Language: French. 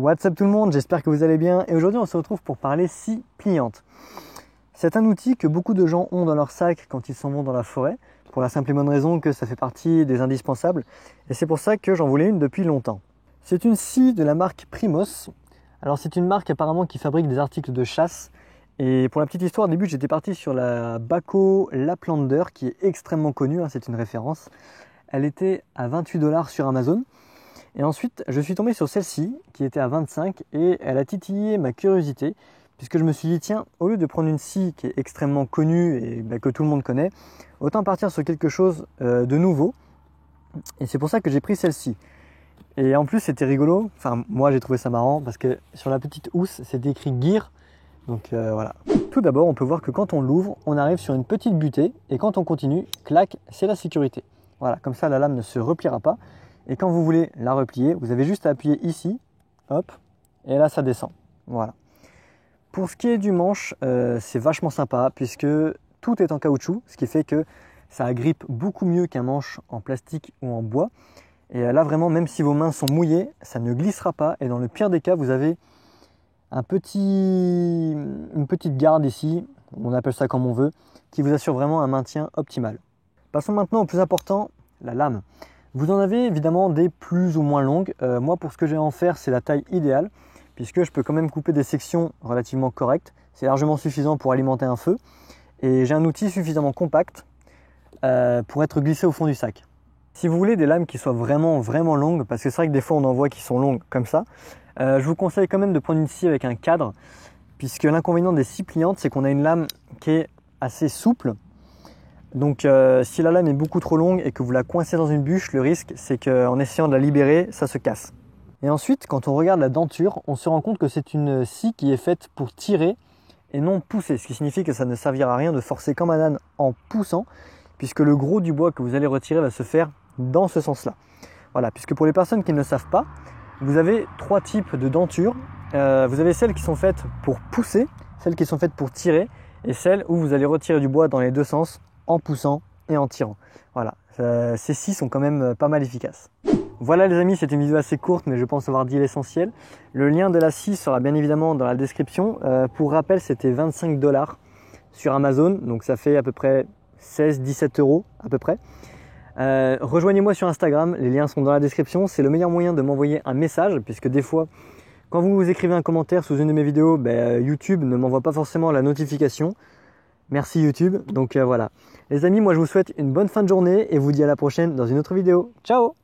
What's up tout le monde, j'espère que vous allez bien et aujourd'hui on se retrouve pour parler scie pliante. C'est un outil que beaucoup de gens ont dans leur sac quand ils s'en vont dans la forêt pour la simple et bonne raison que ça fait partie des indispensables et c'est pour ça que j'en voulais une depuis longtemps. C'est une scie de la marque Primos. Alors c'est une marque apparemment qui fabrique des articles de chasse et pour la petite histoire, au début j'étais parti sur la Bahco Laplander qui est extrêmement connue, c'est une référence. Elle était à 28 $ sur Amazon. Et ensuite, je suis tombé sur celle-ci qui était à 25 et elle a titillé ma curiosité puisque je me suis dit tiens, au lieu de prendre une scie qui est extrêmement connue et que tout le monde connaît, autant partir sur quelque chose de nouveau. Et c'est pour ça que j'ai pris celle-ci. Et en plus, c'était rigolo. Enfin, moi, j'ai trouvé ça marrant parce que sur la petite housse, c'est écrit Gear. Donc voilà. Tout d'abord, on peut voir que quand on l'ouvre, on arrive sur une petite butée et quand on continue, clac, c'est la sécurité. Voilà, comme ça, la lame ne se repliera pas. Et quand vous voulez la replier, vous avez juste à appuyer ici, hop, et là ça descend. Voilà. Pour ce qui est du manche, c'est vachement sympa puisque tout est en caoutchouc, ce qui fait que ça agrippe beaucoup mieux qu'un manche en plastique ou en bois. Et là vraiment, même si vos mains sont mouillées, ça ne glissera pas. Et dans le pire des cas, vous avez une petite garde ici, on appelle ça comme on veut, qui vous assure vraiment un maintien optimal. Passons maintenant au plus important, la lame. Vous en avez évidemment des plus ou moins longues. Moi, pour ce que j'ai à en faire, c'est la taille idéale, puisque je peux quand même couper des sections relativement correctes. C'est largement suffisant pour alimenter un feu. Et j'ai un outil suffisamment compact pour être glissé au fond du sac. Si vous voulez des lames qui soient vraiment longues, parce que c'est vrai que des fois on en voit qui sont longues comme ça, je vous conseille quand même de prendre une scie avec un cadre, puisque l'inconvénient des scies pliantes, c'est qu'on a une lame qui est assez souple. Donc si la lame est beaucoup trop longue et que vous la coincez dans une bûche, le risque c'est qu'en essayant de la libérer, ça se casse. Et ensuite, quand on regarde la denture, on se rend compte que c'est une scie qui est faite pour tirer et non pousser. Ce qui signifie que ça ne servira à rien de forcer comme un âne en poussant, puisque le gros du bois que vous allez retirer va se faire dans ce sens-là. Voilà, puisque pour les personnes qui ne le savent pas, vous avez trois types de dentures. Vous avez celles qui sont faites pour pousser, celles qui sont faites pour tirer, et celles où vous allez retirer du bois dans les deux sens, en poussant et en tirant. Voilà, ces scies sont quand même pas mal efficaces. Voilà les amis, c'était une vidéo assez courte mais je pense avoir dit l'essentiel. Le lien de la scie sera bien évidemment dans la description. Pour rappel, c'était 25 $ sur Amazon, donc ça fait à peu près 16-17 € à peu près. Rejoignez-moi sur Instagram, les liens sont dans la description. C'est le meilleur moyen de m'envoyer un message puisque des fois, quand vous écrivez un commentaire sous une de mes vidéos, YouTube ne m'envoie pas forcément la notification. Merci YouTube, donc voilà. Les amis, moi je vous souhaite une bonne fin de journée et vous dis à la prochaine dans une autre vidéo. Ciao!